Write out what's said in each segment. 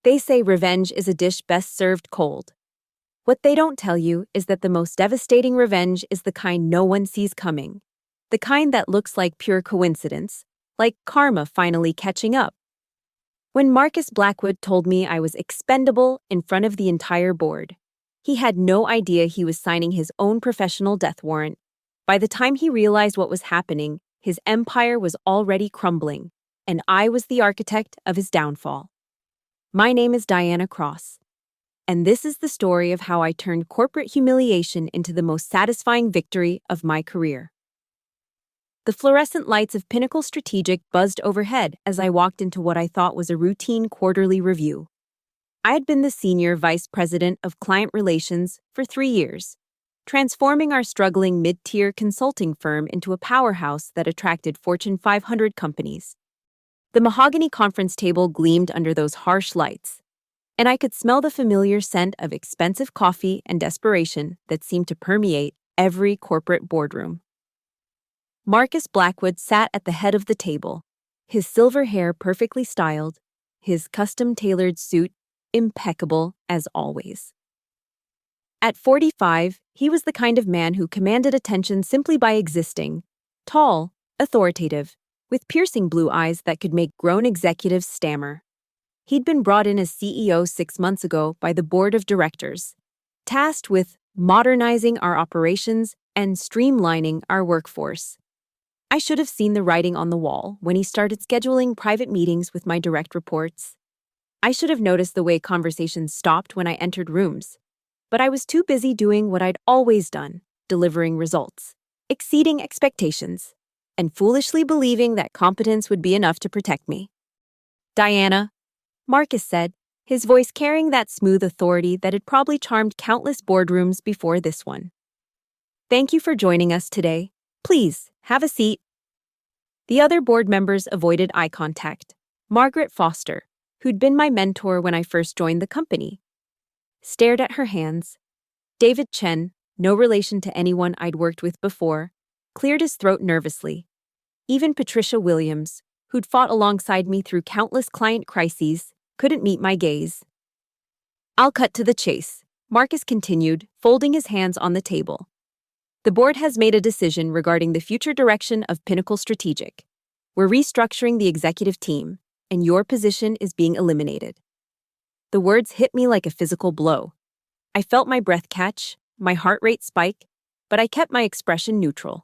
They say revenge is a dish best served cold. What they don't tell you is that the most devastating revenge is the kind no one sees coming. The kind that looks like pure coincidence, like karma finally catching up. When Marcus Blackwood told me I was expendable in front of the entire board, he had no idea he was signing his own professional death warrant. By the time he realized what was happening, his empire was already crumbling, and I was the architect of his downfall. My name is Diana Cross, and this is the story of how I turned corporate humiliation into the most satisfying victory of my career. The fluorescent lights of Pinnacle Strategic buzzed overhead as I walked into what I thought was a routine quarterly review. I had been the senior vice president of client relations for 3 years, transforming our struggling mid-tier consulting firm into a powerhouse that attracted Fortune 500 companies. The mahogany conference table gleamed under those harsh lights, and I could smell the familiar scent of expensive coffee and desperation that seemed to permeate every corporate boardroom. Marcus Blackwood sat at the head of the table, his silver hair perfectly styled, his custom-tailored suit impeccable as always. At 45, he was the kind of man who commanded attention simply by existing, tall, authoritative, with piercing blue eyes that could make grown executives stammer. He'd been brought in as CEO 6 months ago by the board of directors, tasked with modernizing our operations and streamlining our workforce. I should have seen the writing on the wall when he started scheduling private meetings with my direct reports. I should have noticed the way conversations stopped when I entered rooms, but I was too busy doing what I'd always done, delivering results, exceeding expectations, and foolishly believing that competence would be enough to protect me. "Diana," Marcus said, his voice carrying that smooth authority that had probably charmed countless boardrooms before this one. "Thank you for joining us today. Please, have a seat." The other board members avoided eye contact. Margaret Foster, who'd been my mentor when I first joined the company, stared at her hands. David Chen, no relation to anyone I'd worked with before, cleared his throat nervously. Even Patricia Williams, who'd fought alongside me through countless client crises, couldn't meet my gaze. "I'll cut to the chase," Marcus continued, folding his hands on the table. "The board has made a decision regarding the future direction of Pinnacle Strategic. We're restructuring the executive team, and your position is being eliminated." The words hit me like a physical blow. I felt my breath catch, my heart rate spike, but I kept my expression neutral.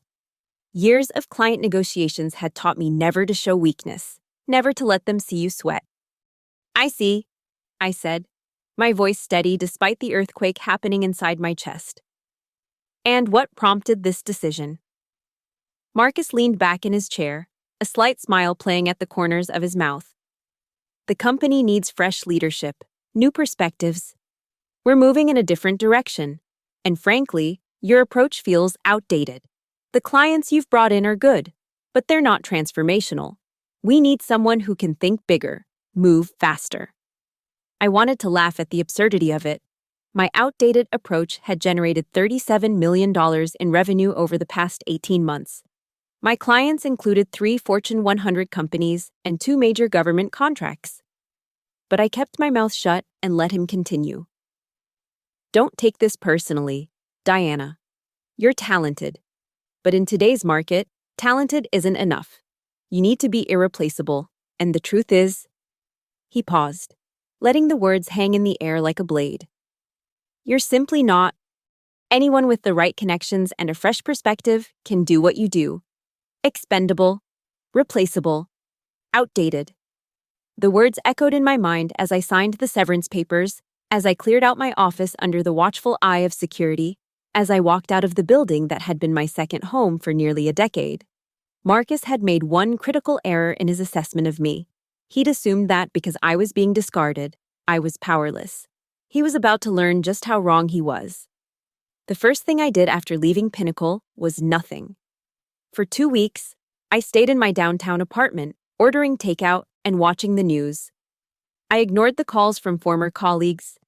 Years of client negotiations had taught me never to show weakness, never to let them see you sweat. "I see," I said, my voice steady despite the earthquake happening inside my chest. "And what prompted this decision?" Marcus leaned back in his chair, a slight smile playing at the corners of his mouth. "The company needs fresh leadership, new perspectives. We're moving in a different direction, and frankly, your approach feels outdated. The clients you've brought in are good, but they're not transformational. We need someone who can think bigger, move faster." I wanted to laugh at the absurdity of it. My outdated approach had generated $37 million in revenue over the past 18 months. My clients included 3 Fortune 100 companies and 2 major government contracts. But I kept my mouth shut and let him continue. "Don't take this personally, Diana. You're talented. But in today's market, talented isn't enough. You need to be irreplaceable, and the truth is..." He paused, letting the words hang in the air like a blade. "You're simply not. Anyone with the right connections and a fresh perspective can do what you do. Expendable, replaceable, outdated." The words echoed in my mind as I signed the severance papers, as I cleared out my office under the watchful eye of security, as I walked out of the building that had been my second home for nearly a decade. Marcus had made one critical error in his assessment of me. He'd assumed that because I was being discarded, I was powerless. He was about to learn just how wrong he was. The first thing I did after leaving Pinnacle was nothing. For 2 weeks, I stayed in my downtown apartment, ordering takeout and watching the news. I ignored the calls from former colleagues,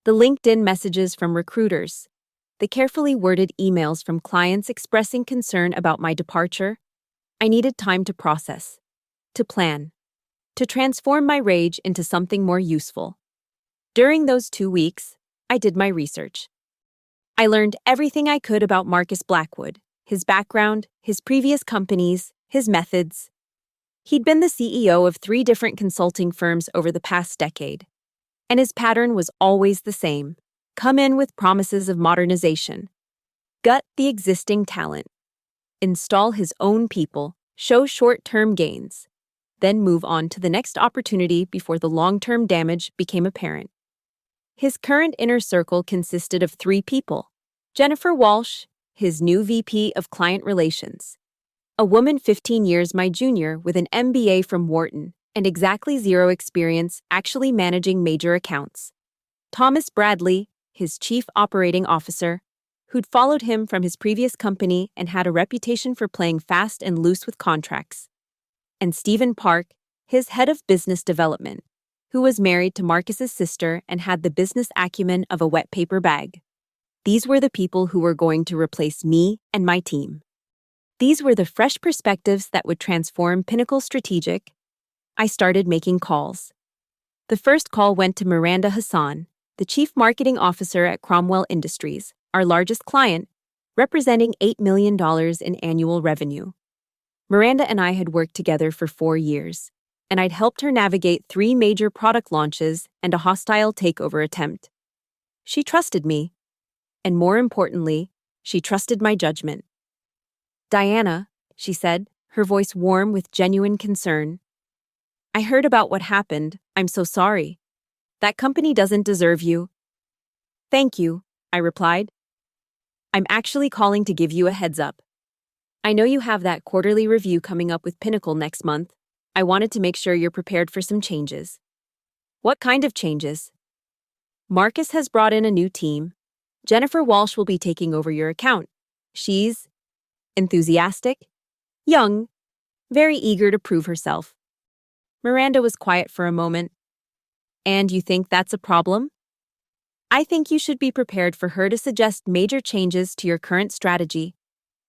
the LinkedIn messages from recruiters, the carefully worded emails from clients expressing concern about my departure. I needed time to process, to plan, to transform my rage into something more useful. During those 2 weeks, I did my research. I learned everything I could about Marcus Blackwood, his background, his previous companies, his methods. He'd been the CEO of 3 different consulting firms over the past decade, and his pattern was always the same: come in with promises of modernization, gut the existing talent, install his own people, show short-term gains, then move on to the next opportunity before the long-term damage became apparent. His current inner circle consisted of 3 people: Jennifer Walsh, his new VP of Client Relations, a woman 15 years my junior with an MBA from Wharton and exactly 0 experience actually managing major accounts; Thomas Bradley, his Chief Operating Officer, who'd followed him from his previous company and had a reputation for playing fast and loose with contracts; and Stephen Park, his Head of Business Development, who was married to Marcus's sister and had the business acumen of a wet paper bag. These were the people who were going to replace me and my team. These were the fresh perspectives that would transform Pinnacle Strategic. I started making calls. The first call went to Miranda Hassan, the Chief Marketing Officer at Cromwell Industries, our largest client, representing $8 million in annual revenue. Miranda and I had worked together for 4 years, and I'd helped her navigate 3 major product launches and a hostile takeover attempt. She trusted me, and more importantly, she trusted my judgment. "Diana," she said, her voice warm with genuine concern, "I heard about what happened. I'm so sorry. That company doesn't deserve you." "Thank you," I replied. "I'm actually calling to give you a heads up. I know you have that quarterly review coming up with Pinnacle next month. I wanted to make sure you're prepared for some changes." "What kind of changes?" "Marcus has brought in a new team. Jennifer Walsh will be taking over your account. She's enthusiastic, young, very eager to prove herself." Miranda was quiet for a moment. "And you think that's a problem?" "I think you should be prepared for her to suggest major changes to your current strategy.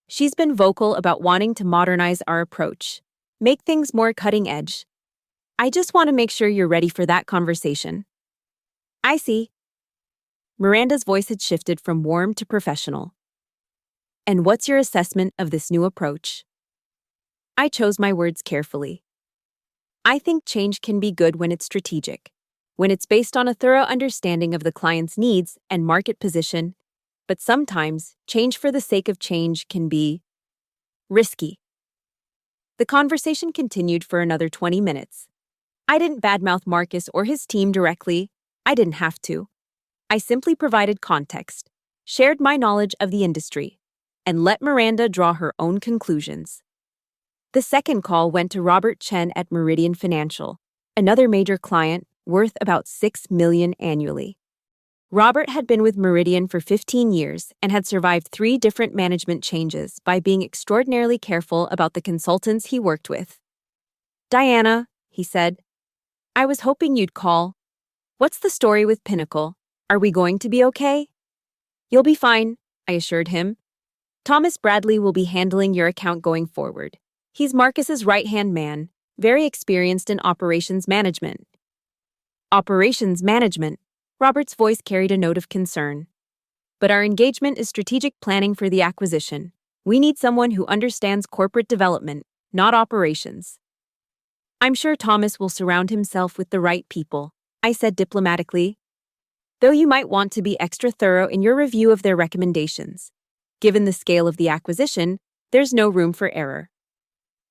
She's been vocal about wanting to modernize our approach, make things more cutting edge. I just want to make sure you're ready for that conversation." "I see." Miranda's voice had shifted from warm to professional. "And what's your assessment of this new approach?" I chose my words carefully. "I think change can be good when it's strategic, when it's based on a thorough understanding of the client's needs and market position, but sometimes change for the sake of change can be risky." The conversation continued for another 20 minutes. I didn't badmouth Marcus or his team directly. I didn't have to. I simply provided context, shared my knowledge of the industry, and let Miranda draw her own conclusions. The second call went to Robert Chen at Meridian Financial, another major client worth about $6 million annually. Robert had been with Meridian for 15 years and had survived 3 different management changes by being extraordinarily careful about the consultants he worked with. "Diana," he said, "I was hoping you'd call. What's the story with Pinnacle? Are we going to be okay?" "You'll be fine," I assured him. "Thomas Bradley will be handling your account going forward. He's Marcus's right-hand man, very experienced in operations management." "Operations management?" Robert's voice carried a note of concern. "But our engagement is strategic planning for the acquisition. We need someone who understands corporate development, not operations." "I'm sure Thomas will surround himself with the right people," I said diplomatically, "though you might want to be extra thorough in your review of their recommendations. Given the scale of the acquisition, there's no room for error."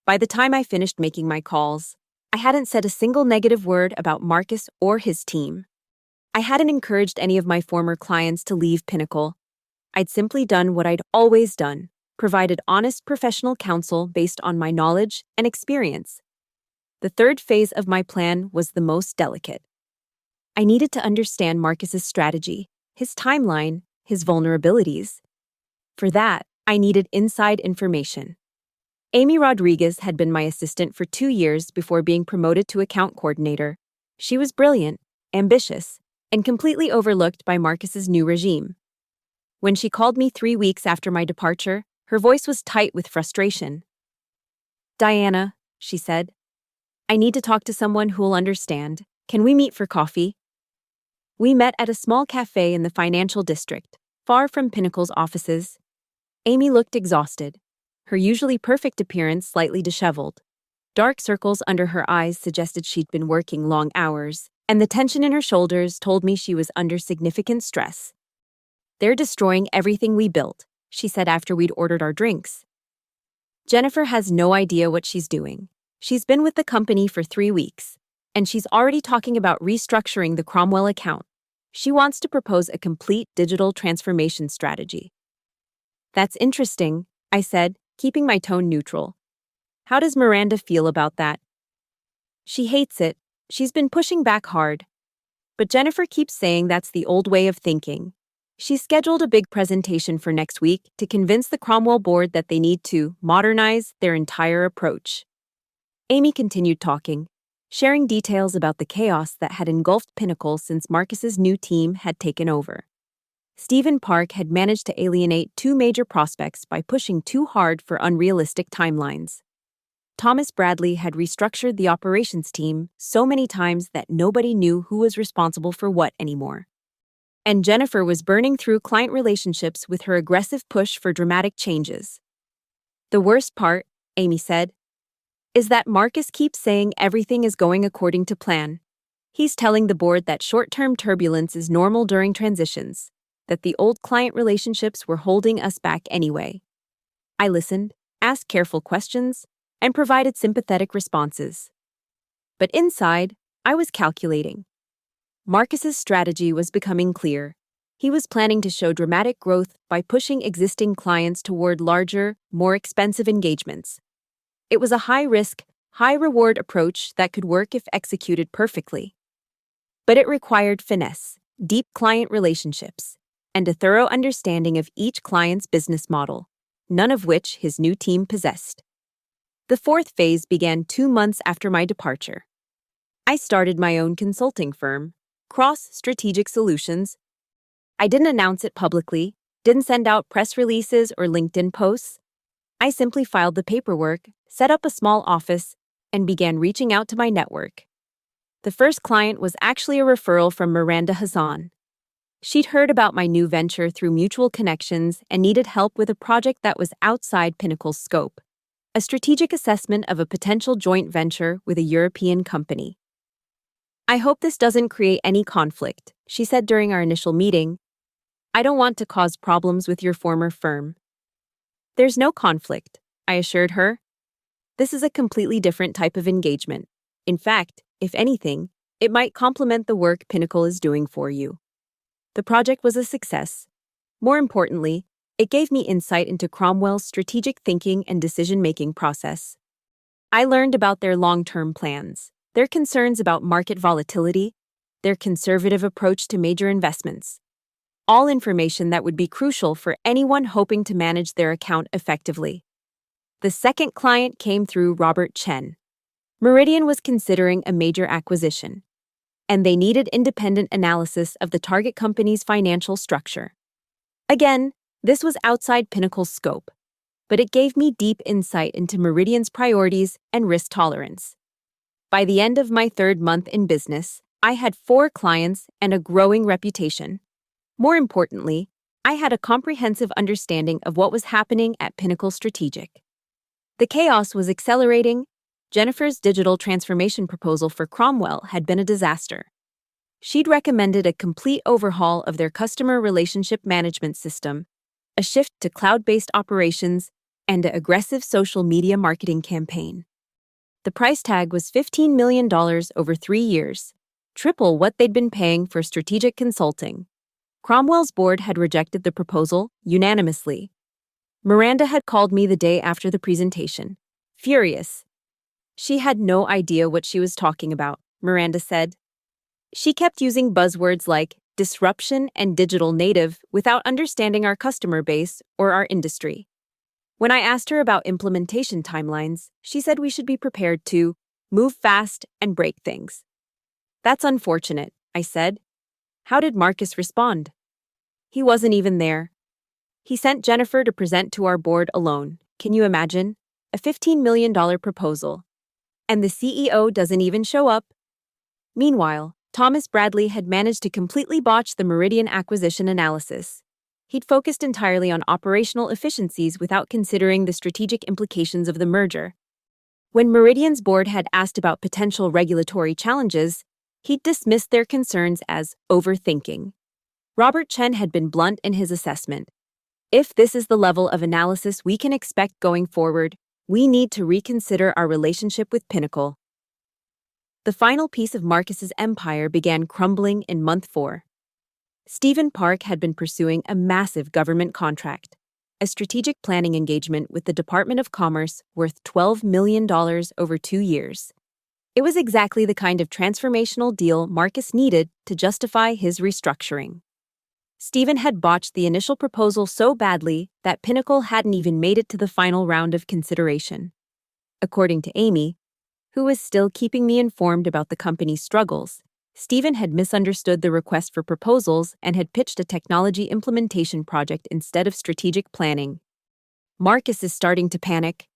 By the time I finished making my calls, I hadn't said a single negative word about Marcus or his team. I hadn't encouraged any of my former clients to leave Pinnacle. I'd simply done what I'd always done, provided honest professional counsel based on my knowledge and experience. The third phase of my plan was the most delicate. I needed to understand Marcus's strategy, his timeline, his vulnerabilities. For that, I needed inside information. Amy Rodriguez had been my assistant for 2 years before being promoted to account coordinator. She was brilliant, ambitious, and completely overlooked by Marcus's new regime. When she called me 3 weeks after my departure, her voice was tight with frustration. "Diana," she said, "I need to talk to someone who'll understand. Can we meet for coffee?" We met at a small cafe in the financial district, far from Pinnacle's offices. Amy looked exhausted, her usually perfect appearance slightly disheveled. Dark circles under her eyes suggested she'd been working long hours, and the tension in her shoulders told me she was under significant stress. "They're destroying everything we built," she said after we'd ordered our drinks. "Jennifer has no idea what she's doing. She's been with the company for 3 weeks, and she's already talking about restructuring the Cromwell account. She wants to propose a complete digital transformation strategy." "That's interesting," I said, keeping my tone neutral. "How does Miranda feel about that?" "She hates it. She's been pushing back hard. But Jennifer keeps saying that's the old way of thinking. She's scheduled a big presentation for next week to convince the Cromwell board that they need to modernize their entire approach." Amy continued talking, sharing details about the chaos that had engulfed Pinnacle since Marcus's new team had taken over. Stephen Park had managed to alienate 2 major prospects by pushing too hard for unrealistic timelines. Thomas Bradley had restructured the operations team so many times that nobody knew who was responsible for what anymore. And Jennifer was burning through client relationships with her aggressive push for dramatic changes. "The worst part," Amy said, "is that Marcus keeps saying everything is going according to plan. He's telling the board that short-term turbulence is normal during transitions, that the old client relationships were holding us back anyway." I listened, asked careful questions, and provided sympathetic responses. But inside, I was calculating. Marcus's strategy was becoming clear. He was planning to show dramatic growth by pushing existing clients toward larger, more expensive engagements. It was a high-risk, high-reward approach that could work if executed perfectly. But it required finesse, deep client relationships, and a thorough understanding of each client's business model, none of which his new team possessed. The 4th phase began 2 months after my departure. I started my own consulting firm, Cross Strategic Solutions. I didn't announce it publicly, didn't send out press releases or LinkedIn posts. I simply filed the paperwork, set up a small office, and began reaching out to my network. The first client was actually a referral from Miranda Hassan. She'd heard about my new venture through mutual connections and needed help with a project that was outside Pinnacle's scope, a strategic assessment of a potential joint venture with a European company. "I hope this doesn't create any conflict," she said during our initial meeting. "I don't want to cause problems with your former firm." "There's no conflict," I assured her. "This is a completely different type of engagement. In fact, if anything, it might complement the work Pinnacle is doing for you." The project was a success. More importantly, it gave me insight into Cromwell's strategic thinking and decision-making process. I learned about their long-term plans, their concerns about market volatility, their conservative approach to major investments. All information that would be crucial for anyone hoping to manage their account effectively. The second client came through Robert Chen. Meridian was considering a major acquisition, and they needed independent analysis of the target company's financial structure. Again, this was outside Pinnacle's scope, but it gave me deep insight into Meridian's priorities and risk tolerance. By the end of my 3rd month in business, I had 4 clients and a growing reputation. More importantly, I had a comprehensive understanding of what was happening at Pinnacle Strategic. The chaos was accelerating. Jennifer's digital transformation proposal for Cromwell had been a disaster. She'd recommended a complete overhaul of their customer relationship management system, a shift to cloud-based operations, and an aggressive social media marketing campaign. The price tag was $15 million over 3 years, triple what they'd been paying for strategic consulting. Cromwell's board had rejected the proposal unanimously. Miranda had called me the day after the presentation, furious. She had no idea what she was talking about, Miranda said. She kept using buzzwords like disruption and digital native without understanding our customer base or our industry. When I asked her about implementation timelines, she said we should be prepared to move fast and break things. "That's unfortunate," I said. "How did Marcus respond?" "He wasn't even there. He sent Jennifer to present to our board alone. Can you imagine? A $15 million proposal. And the CEO doesn't even show up." Meanwhile, Thomas Bradley had managed to completely botch the Meridian acquisition analysis. He'd focused entirely on operational efficiencies without considering the strategic implications of the merger. When Meridian's board had asked about potential regulatory challenges, he'd dismissed their concerns as overthinking. Robert Chen had been blunt in his assessment. If this is the level of analysis we can expect going forward, we need to reconsider our relationship with Pinnacle. The final piece of Marcus's empire began crumbling in month 4. Stephen Park had been pursuing a massive government contract, a strategic planning engagement with the Department of Commerce worth $12 million over 2 years. It was exactly the kind of transformational deal Marcus needed to justify his restructuring. Stephen had botched the initial proposal so badly that Pinnacle hadn't even made it to the final round of consideration. According to Amy, who was still keeping me informed about the company's struggles, Stephen had misunderstood the request for proposals and had pitched a technology implementation project instead of strategic planning. Marcus is starting to panic,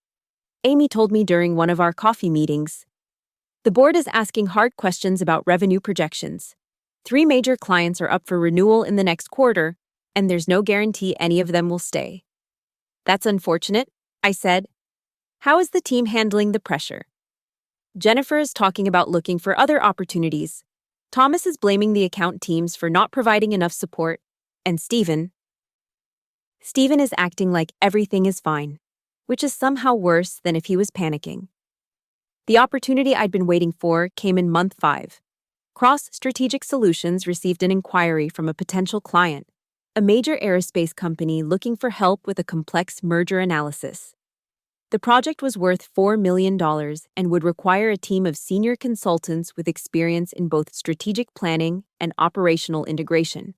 Amy told me during one of our coffee meetings. The board is asking hard questions about revenue projections. 3 major clients are up for renewal in the next quarter, and there's no guarantee any of them will stay. That's unfortunate, I said. How is the team handling the pressure? Jennifer is talking about looking for other opportunities. Thomas is blaming the account teams for not providing enough support, and Stephen is acting like everything is fine, which is somehow worse than if he was panicking. The opportunity I'd been waiting for came in month 5. Cross Strategic Solutions received an inquiry from a potential client, a major aerospace company looking for help with a complex merger analysis. The project was worth $4 million and would require a team of senior consultants with experience in both strategic planning and operational integration.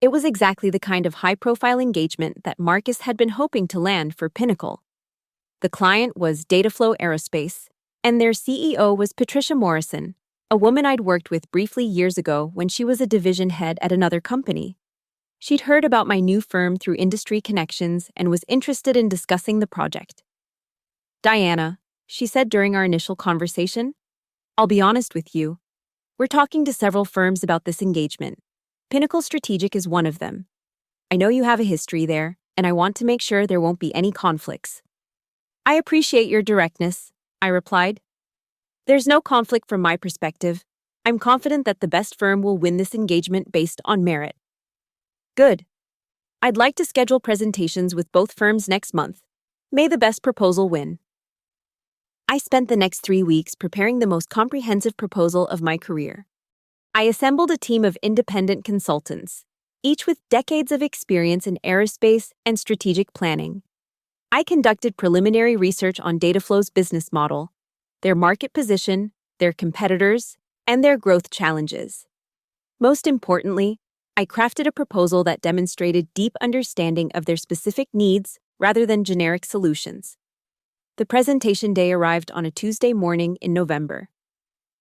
It was exactly the kind of high-profile engagement that Marcus had been hoping to land for Pinnacle. The client was Dataflow Aerospace, and their CEO was Patricia Morrison, a woman I'd worked with briefly years ago when she was a division head at another company. She'd heard about my new firm through industry connections and was interested in discussing the project. Diana, she said during our initial conversation, I'll be honest with you. We're talking to several firms about this engagement. Pinnacle Strategic is one of them. I know you have a history there, and I want to make sure there won't be any conflicts. I appreciate your directness, I replied. There's no conflict from my perspective. I'm confident that the best firm will win this engagement based on merit. Good. I'd like to schedule presentations with both firms next month. May the best proposal win. I spent the next 3 weeks preparing the most comprehensive proposal of my career. I assembled a team of independent consultants, each with decades of experience in aerospace and strategic planning. I conducted preliminary research on Dataflow's business model, their market position, their competitors, and their growth challenges. Most importantly, I crafted a proposal that demonstrated deep understanding of their specific needs rather than generic solutions. The presentation day arrived on a Tuesday morning in November.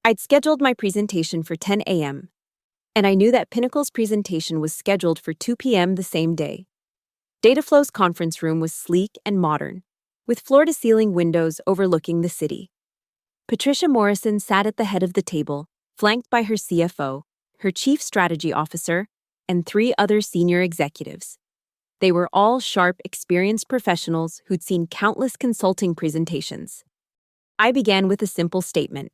I'd scheduled my presentation for 10 a.m., and I knew that Pinnacle's presentation was scheduled for 2 p.m. the same day. Dataflow's conference room was sleek and modern, with floor-to-ceiling windows overlooking the city. Patricia Morrison sat at the head of the table, flanked by her CFO, her chief strategy officer, and 3 other senior executives. They were all sharp, experienced professionals who'd seen countless consulting presentations. I began with a simple statement.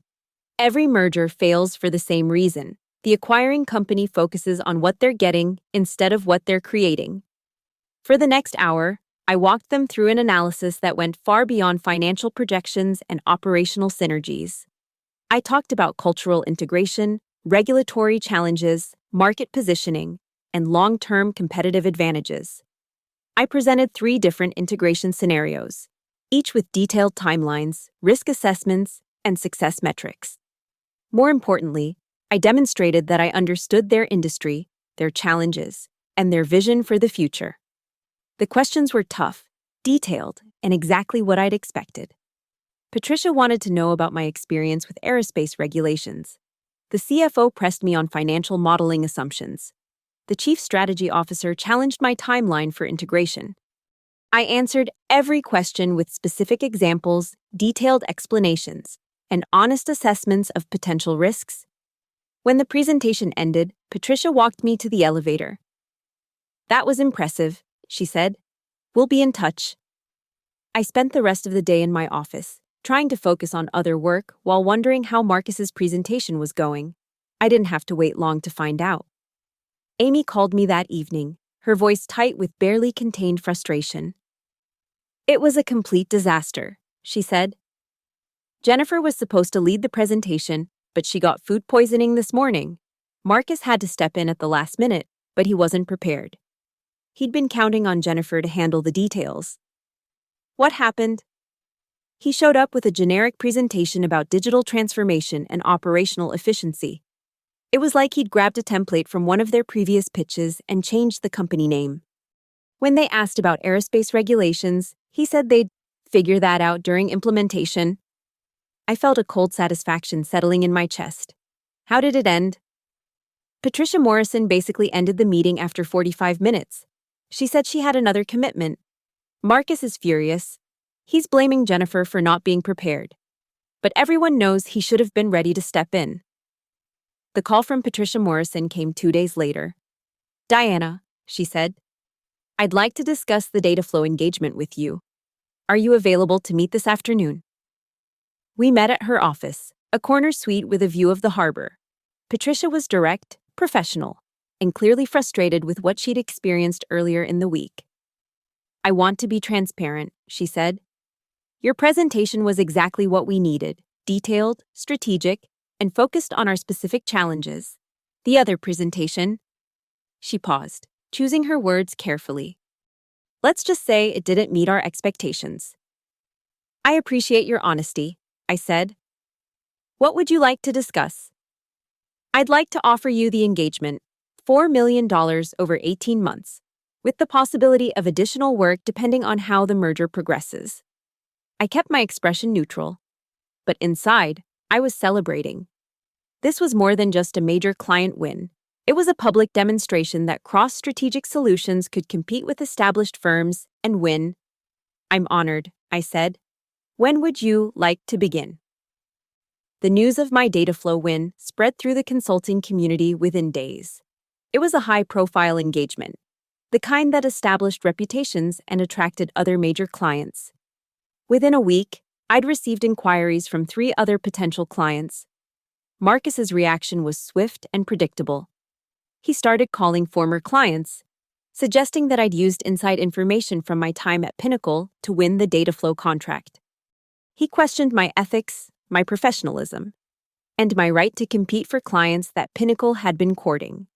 Every merger fails for the same reason. The acquiring company focuses on what they're getting instead of what they're creating. For the next hour, I walked them through an analysis that went far beyond financial projections and operational synergies. I talked about cultural integration, regulatory challenges, market positioning, and long-term competitive advantages. I presented 3 different integration scenarios, each with detailed timelines, risk assessments, and success metrics. More importantly, I demonstrated that I understood their industry, their challenges, and their vision for the future. The questions were tough, detailed, and exactly what I'd expected. Patricia wanted to know about my experience with aerospace regulations. The CFO pressed me on financial modeling assumptions. The chief strategy officer challenged my timeline for integration. I answered every question with specific examples, detailed explanations, and honest assessments of potential risks. When the presentation ended, Patricia walked me to the elevator. "That was impressive," she said. "We'll be in touch." I spent the rest of the day in my office, trying to focus on other work while wondering how Marcus's presentation was going. I didn't have to wait long to find out. Amy called me that evening, her voice tight with barely contained frustration. "It was a complete disaster," she said. "Jennifer was supposed to lead the presentation, but she got food poisoning this morning. Marcus had to step in at the last minute, but he wasn't prepared. He'd been counting on Jennifer to handle the details." "What happened?" "He showed up with a generic presentation about digital transformation and operational efficiency. It was like he'd grabbed a template from one of their previous pitches and changed the company name. When they asked about aerospace regulations, he said they'd figure that out during implementation." I felt a cold satisfaction settling in my chest. How did it end? Patricia Morrison basically ended the meeting after 45 minutes. She said she had another commitment. Marcus is furious. He's blaming Jennifer for not being prepared. But everyone knows he should have been ready to step in. The call from Patricia Morrison came 2 days later. "Diana," she said, "I'd like to discuss the data flow engagement with you. Are you available to meet this afternoon?" We met at her office, a corner suite with a view of the harbor. Patricia was direct, professional, and clearly frustrated with what she'd experienced earlier in the week. "I want to be transparent," she said. "Your presentation was exactly what we needed, detailed, strategic, and focused on our specific challenges. The other presentation..." She paused, choosing her words carefully. "Let's just say it didn't meet our expectations." "I appreciate your honesty," I said. "What would you like to discuss?" "I'd like to offer you the engagement, $4 million over 18 months, with the possibility of additional work depending on how the merger progresses." I kept my expression neutral, but inside, I was celebrating. This was more than just a major client win. It was a public demonstration that cross-strategic solutions could compete with established firms and win. "I'm honored," I said. "When would you like to begin?" The news of my data flow win spread through the consulting community within days. It was a high-profile engagement, the kind that established reputations and attracted other major clients. Within a week, I'd received inquiries from 3 other potential clients. Marcus's reaction was swift and predictable. He started calling former clients, suggesting that I'd used inside information from my time at Pinnacle to win the data flow contract. He questioned my ethics, my professionalism, and my right to compete for clients that Pinnacle had been courting.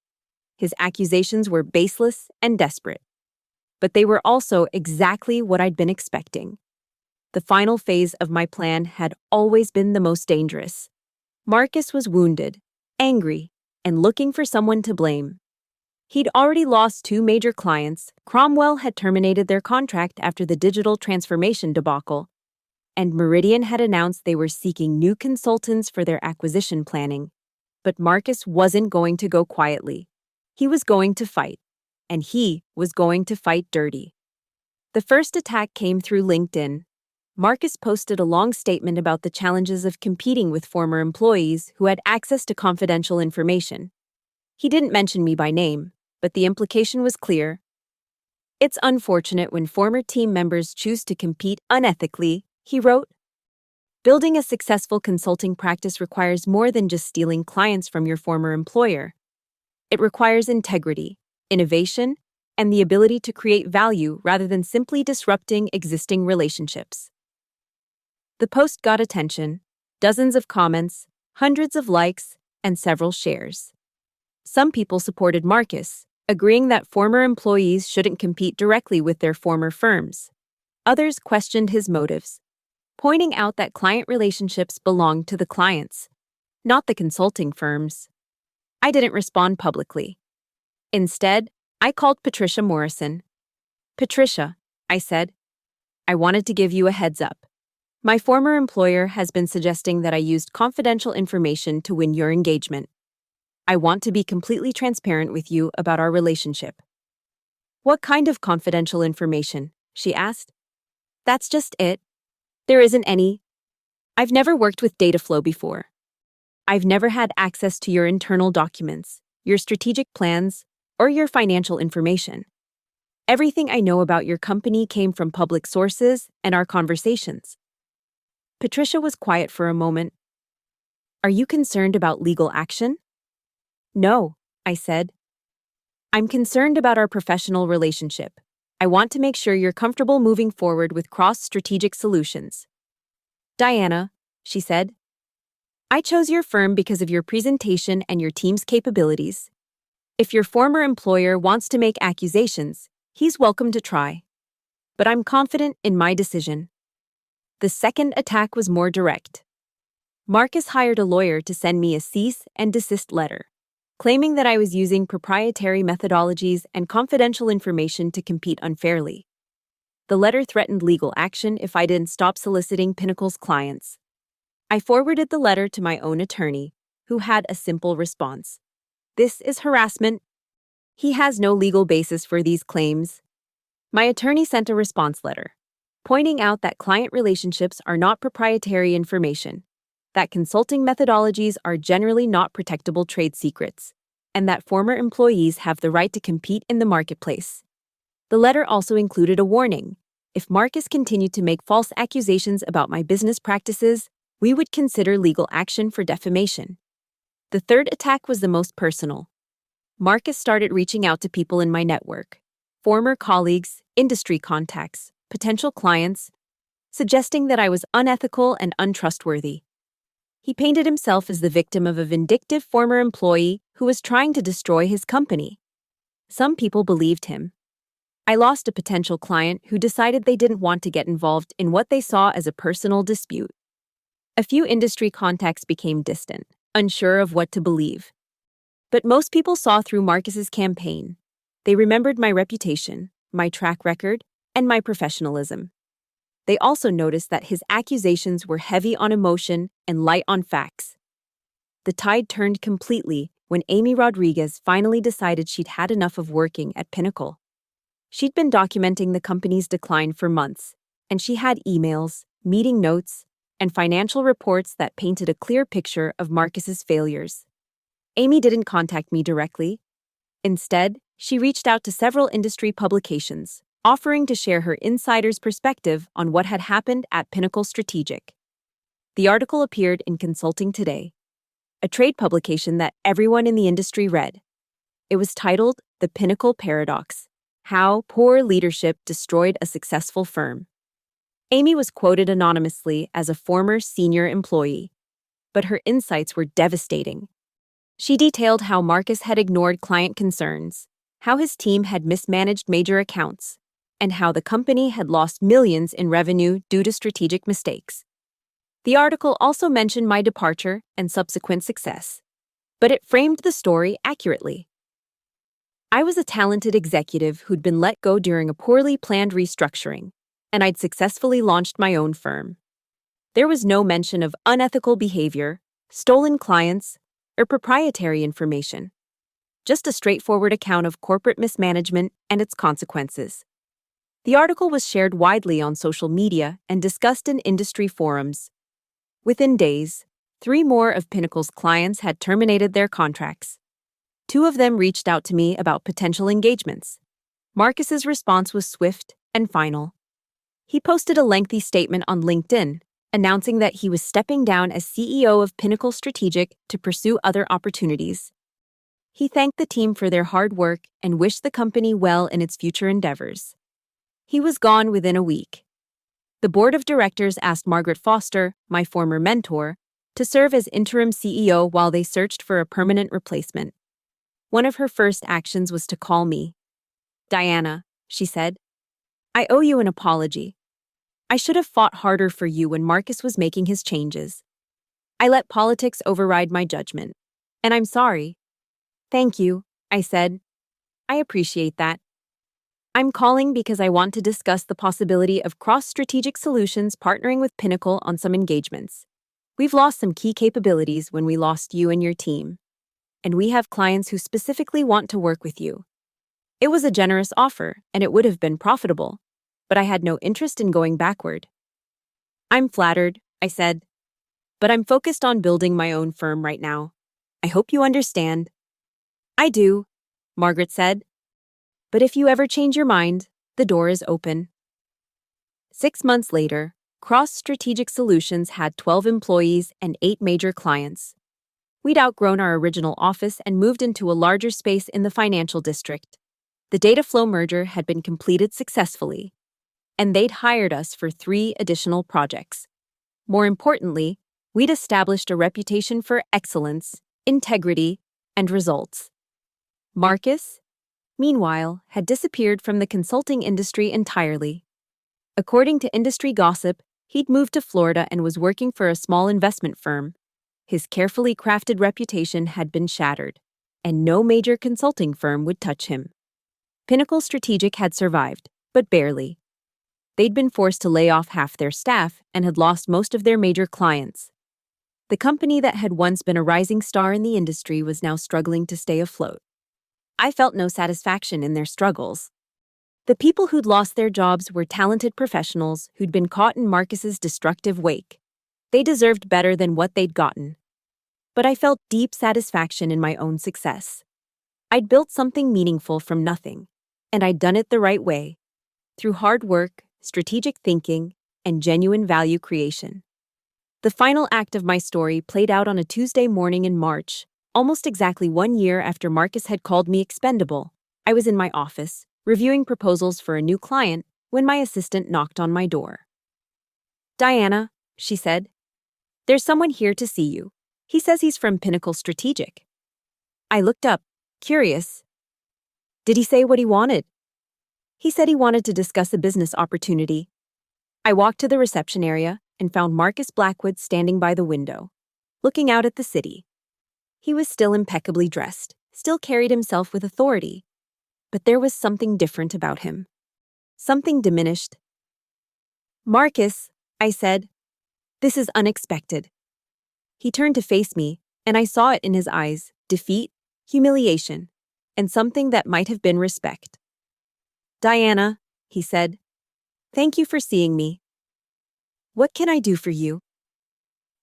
His accusations were baseless and desperate, but they were also exactly what I'd been expecting. The final phase of my plan had always been the most dangerous. Marcus was wounded, angry, and looking for someone to blame. He'd already lost 2 major clients. Cromwell had terminated their contract after the digital transformation debacle, and Meridian had announced they were seeking new consultants for their acquisition planning. But Marcus wasn't going to go quietly. He was going to fight, and he was going to fight dirty. The first attack came through LinkedIn. Marcus posted a long statement about the challenges of competing with former employees who had access to confidential information. He didn't mention me by name, but the implication was clear. "It's unfortunate when former team members choose to compete unethically," he wrote. "Building a successful consulting practice requires more than just stealing clients from your former employer. It requires integrity, innovation, and the ability to create value rather than simply disrupting existing relationships." The post got attention, dozens of comments, hundreds of likes, and several shares. Some people supported Marcus, agreeing that former employees shouldn't compete directly with their former firms. Others questioned his motives, pointing out that client relationships belonged to the clients, not the consulting firms. I didn't respond publicly. Instead, I called Patricia Morrison. "Patricia," I said, "I wanted to give you a heads up. My former employer has been suggesting that I used confidential information to win your engagement. I want to be completely transparent with you about our relationship." "What kind of confidential information?" she asked. "That's just it. There isn't any. I've never worked with data flow before." I've never had access to your internal documents, your strategic plans, or your financial information. Everything I know about your company came from public sources and our conversations. Patricia was quiet for a moment. Are you concerned about legal action? No, I said. I'm concerned about our professional relationship. I want to make sure you're comfortable moving forward with cross-strategic solutions. Diana, she said, I chose your firm because of your presentation and your team's capabilities. If your former employer wants to make accusations, he's welcome to try. But I'm confident in my decision. The second attack was more direct. Marcus hired a lawyer to send me a cease and desist letter, claiming that I was using proprietary methodologies and confidential information to compete unfairly. The letter threatened legal action if I didn't stop soliciting Pinnacle's clients. I forwarded the letter to my own attorney, who had a simple response. This is harassment. He has no legal basis for these claims. My attorney sent a response letter, pointing out that client relationships are not proprietary information, that consulting methodologies are generally not protectable trade secrets, and that former employees have the right to compete in the marketplace. The letter also included a warning. If Marcus continued to make false accusations about my business practices, we would consider legal action for defamation. The third attack was the most personal. Marcus started reaching out to people in my network, former colleagues, industry contacts, potential clients, suggesting that I was unethical and untrustworthy. He painted himself as the victim of a vindictive former employee who was trying to destroy his company. Some people believed him. I lost a potential client who decided they didn't want to get involved in what they saw as a personal dispute. A few industry contacts became distant, unsure of what to believe. But most people saw through Marcus's campaign. They remembered my reputation, my track record, and my professionalism. They also noticed that his accusations were heavy on emotion and light on facts. The tide turned completely when Amy Rodriguez finally decided she'd had enough of working at Pinnacle. She'd been documenting the company's decline for months, and she had emails, meeting notes, and financial reports that painted a clear picture of Marcus's failures. Amy didn't contact me directly. Instead, she reached out to several industry publications, offering to share her insider's perspective on what had happened at Pinnacle Strategic. The article appeared in Consulting Today, a trade publication that everyone in the industry read. It was titled The Pinnacle Paradox: How Poor Leadership Destroyed a Successful Firm. Amy was quoted anonymously as a former senior employee, but her insights were devastating. She detailed how Marcus had ignored client concerns, how his team had mismanaged major accounts, and how the company had lost millions in revenue due to strategic mistakes. The article also mentioned my departure and subsequent success, but it framed the story accurately. I was a talented executive who'd been let go during a poorly planned restructuring, and I'd successfully launched my own firm. There was no mention of unethical behavior, stolen clients, or proprietary information. Just a straightforward account of corporate mismanagement and its consequences. The article was shared widely on social media and discussed in industry forums. Within days, 3 more of Pinnacle's clients had terminated their contracts. 2 of them reached out to me about potential engagements. Marcus's response was swift and final. He posted a lengthy statement on LinkedIn, announcing that he was stepping down as CEO of Pinnacle Strategic to pursue other opportunities. He thanked the team for their hard work and wished the company well in its future endeavors. He was gone within a week. The board of directors asked Margaret Foster, my former mentor, to serve as interim CEO while they searched for a permanent replacement. One of her first actions was to call me. "Diana," she said, "I owe you an apology. I should have fought harder for you when Marcus was making his changes. I let politics override my judgment, and I'm sorry." "Thank you," I said. "I appreciate that. I'm calling because I want to discuss the possibility of cross-strategic solutions partnering with Pinnacle on some engagements. We've lost some key capabilities when we lost you and your team, and we have clients who specifically want to work with you. It was a generous offer, and it would have been profitable, but I had no interest in going backward." "I'm flattered," I said. but I'm focused on building my own firm right now. I hope you understand. I do, Margaret said. But if you ever change your mind, the door is open. 6 months later, Cross Strategic Solutions had 12 employees and 8 major clients. We'd outgrown our original office and moved into a larger space in the financial district. The data flow merger had been completed successfully, and they'd hired us for 3 additional projects. More importantly, we'd established a reputation for excellence, integrity, and results. Marcus, meanwhile, had disappeared from the consulting industry entirely. According to industry gossip, he'd moved to Florida and was working for a small investment firm. His carefully crafted reputation had been shattered, and no major consulting firm would touch him. Pinnacle Strategic had survived, but barely. They'd been forced to lay off half their staff and had lost most of their major clients. The company that had once been a rising star in the industry was now struggling to stay afloat. I felt no satisfaction in their struggles. The people who'd lost their jobs were talented professionals who'd been caught in Marcus's destructive wake. They deserved better than what they'd gotten. But I felt deep satisfaction in my own success. I'd built something meaningful from nothing, and I'd done it the right way, through hard work, strategic thinking, and genuine value creation. The final act of my story played out on a Tuesday morning in March, almost exactly 1 year after Marcus had called me expendable. I was in my office, reviewing proposals for a new client, when my assistant knocked on my door. "Diana," she said, "there's someone here to see you. He says he's from Pinnacle Strategic." I looked up, curious. "Did he say what he wanted?" "He said he wanted to discuss a business opportunity." I walked to the reception area and found Marcus Blackwood standing by the window, looking out at the city. He was still impeccably dressed, still carried himself with authority. But there was something different about him. Something diminished. "Marcus," I said, "this is unexpected." He turned to face me, and I saw it in his eyes: defeat, humiliation, and something that might have been respect. "Diana," he said, "thank you for seeing me. What can I do for you?"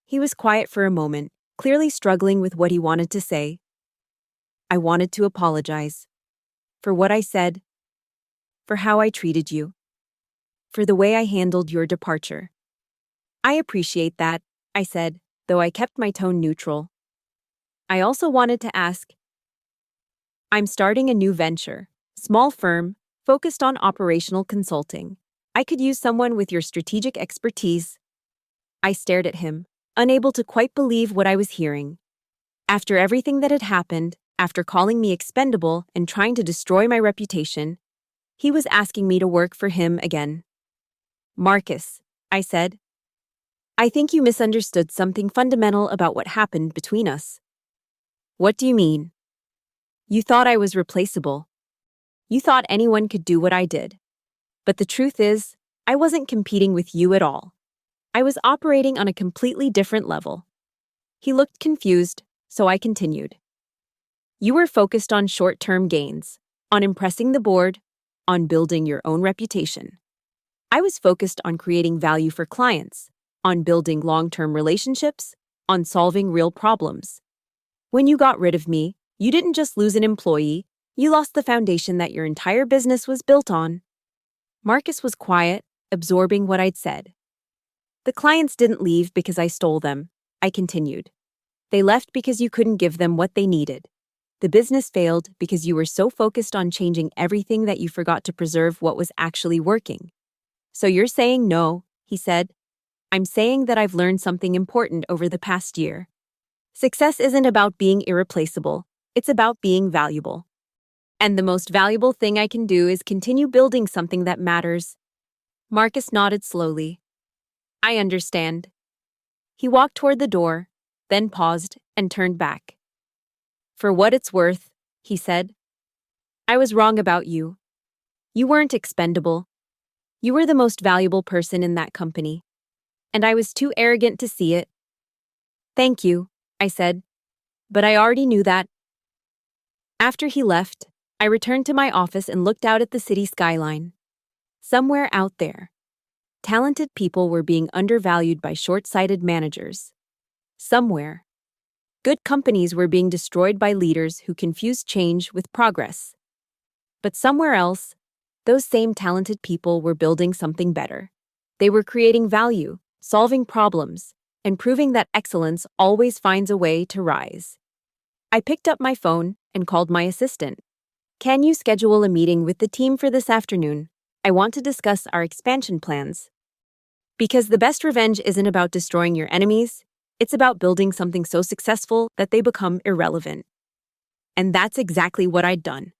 He was quiet for a moment, clearly struggling with what he wanted to say. "I wanted to apologize. For what I said. For how I treated you. For the way I handled your departure." "I appreciate that," I said, though I kept my tone neutral. "I also wanted to ask. I'm starting a new venture, small firm, focused on operational consulting. I could use someone with your strategic expertise." I stared at him, unable to quite believe what I was hearing. After everything that had happened, after calling me expendable and trying to destroy my reputation, he was asking me to work for him again. "Marcus," I said, "I think you misunderstood something fundamental about what happened between us." "What do you mean?" "You thought I was replaceable. You thought anyone could do what I did. But the truth is, I wasn't competing with you at all. I was operating on a completely different level." He looked confused, so I continued. "You were focused on short-term gains, on impressing the board, on building your own reputation. I was focused on creating value for clients, on building long-term relationships, on solving real problems. When you got rid of me, you didn't just lose an employee, you lost the foundation that your entire business was built on." Marcus was quiet, absorbing what I'd said. "The clients didn't leave because I stole them," I continued. "They left because you couldn't give them what they needed. The business failed because you were so focused on changing everything that you forgot to preserve what was actually working." "So you're saying no," he said. "I'm saying that I've learned something important over the past year. Success isn't about being irreplaceable, it's about being valuable. And the most valuable thing I can do is continue building something that matters." Marcus nodded slowly. "I understand." He walked toward the door, then paused and turned back. "For what it's worth," he said, "I was wrong about you. You weren't expendable. You were the most valuable person in that company. And I was too arrogant to see it." "Thank you," I said, "but I already knew that." After he left, I returned to my office and looked out at the city skyline. Somewhere out there, talented people were being undervalued by short-sighted managers. Somewhere, good companies were being destroyed by leaders who confused change with progress. But somewhere else, those same talented people were building something better. They were creating value, solving problems, and proving that excellence always finds a way to rise. I picked up my phone and called my assistant. Can you schedule a meeting with the team for this afternoon? I want to discuss our expansion plans. Because the best revenge isn't about destroying your enemies, it's about building something so successful that they become irrelevant. And that's exactly what I'd done.